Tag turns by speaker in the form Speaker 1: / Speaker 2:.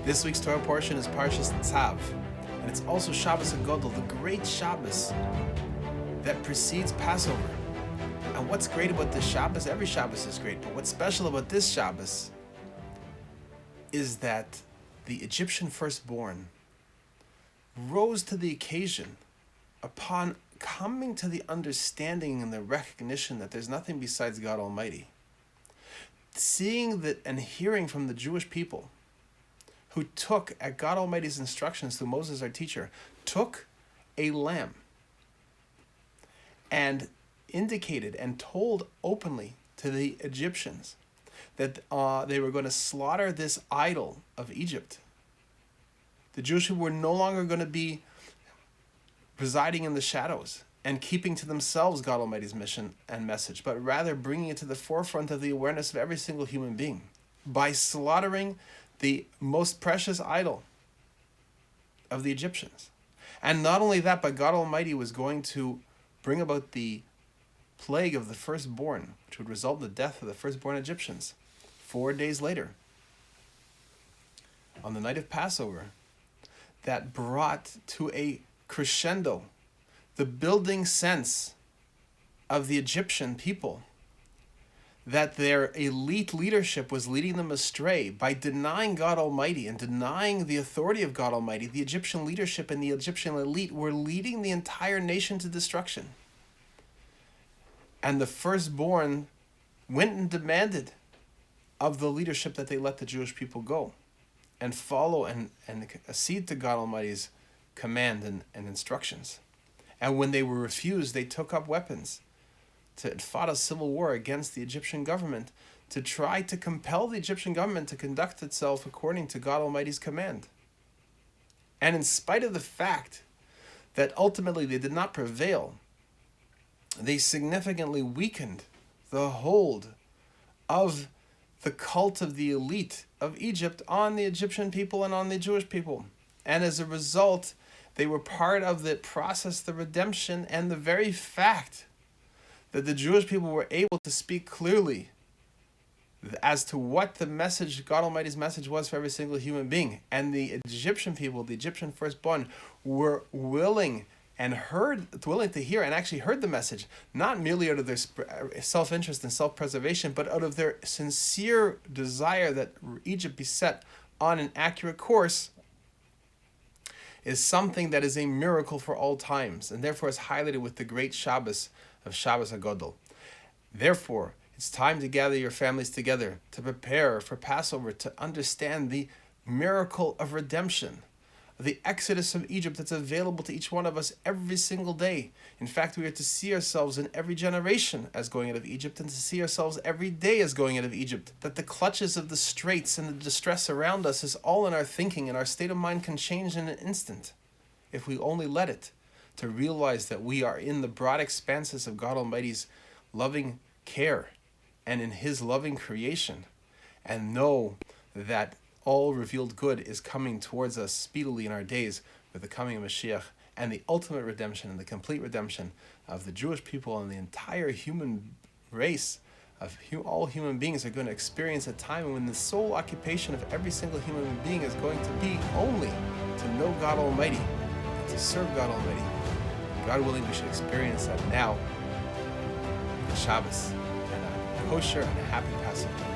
Speaker 1: This week's Torah portion is Parshas Tzav, and it's also HaGadol, the great Shabbos that precedes Passover. And what's great about this Shabbos? Every Shabbos is great, but what's special about this Shabbos is that the Egyptian firstborn rose to the occasion upon coming to the understanding and the recognition that there's nothing besides God Almighty. Seeing that and hearing from the Jewish people who took, at God Almighty's instructions through Moses, our teacher, took a lamb and indicated and told openly to the Egyptians that they were going to slaughter this idol of Egypt. The Jewish people were no longer going to be residing in the shadows and keeping to themselves God Almighty's mission and message, but rather bringing it to the forefront of the awareness of every single human being by slaughtering the most precious idol of the Egyptians. And not only that, but God Almighty was going to bring about the plague of the firstborn, which would result in the death of the firstborn Egyptians. 4 days later, on the night of Passover, that brought to a crescendo the building sense of the Egyptian people that their elite leadership was leading them astray by denying God Almighty and denying the authority of God Almighty. The Egyptian leadership and the Egyptian elite were leading the entire nation to destruction. And the firstborn went and demanded of the leadership that they let the Jewish people go and follow and accede to God Almighty's command and instructions. And when they were refused, they took up weapons to fought a civil war against the Egyptian government to try to compel the Egyptian government to conduct itself according to God Almighty's command. And in spite of the fact that ultimately they did not prevail, they significantly weakened the hold of the cult of the elite of Egypt on the Egyptian people and on the Jewish people. And as a result, they were part of the process, the redemption, and the very fact that the Jewish people were able to speak clearly as to what the message, God Almighty's message, was for every single human being. And the Egyptian people, the Egyptian firstborn, were willing to hear and actually heard the message, not merely out of their self-interest and self-preservation, but out of their sincere desire that Egypt be set on an accurate course, is something that is a miracle for all times, and therefore is highlighted with the great Shabbos of HaGadol. Therefore, it's time to gather your families together to prepare for Passover, to understand the miracle of redemption, the exodus of Egypt that's available to each one of us every single day. In fact, we are to see ourselves in every generation as going out of Egypt, and to see ourselves every day as going out of Egypt. That the clutches of the straits and the distress around us is all in our thinking, and our state of mind can change in an instant if we only let it, to realize that we are in the broad expanses of God Almighty's loving care and in His loving creation, and know that all revealed good is coming towards us speedily in our days with the coming of Mashiach, and the ultimate redemption and the complete redemption of the Jewish people and the entire human race of all human beings are going to experience a time when the sole occupation of every single human being is going to be only to know God Almighty and to serve God Almighty. God willing, we should experience that now, on Shabbos, and a kosher and a happy Passover.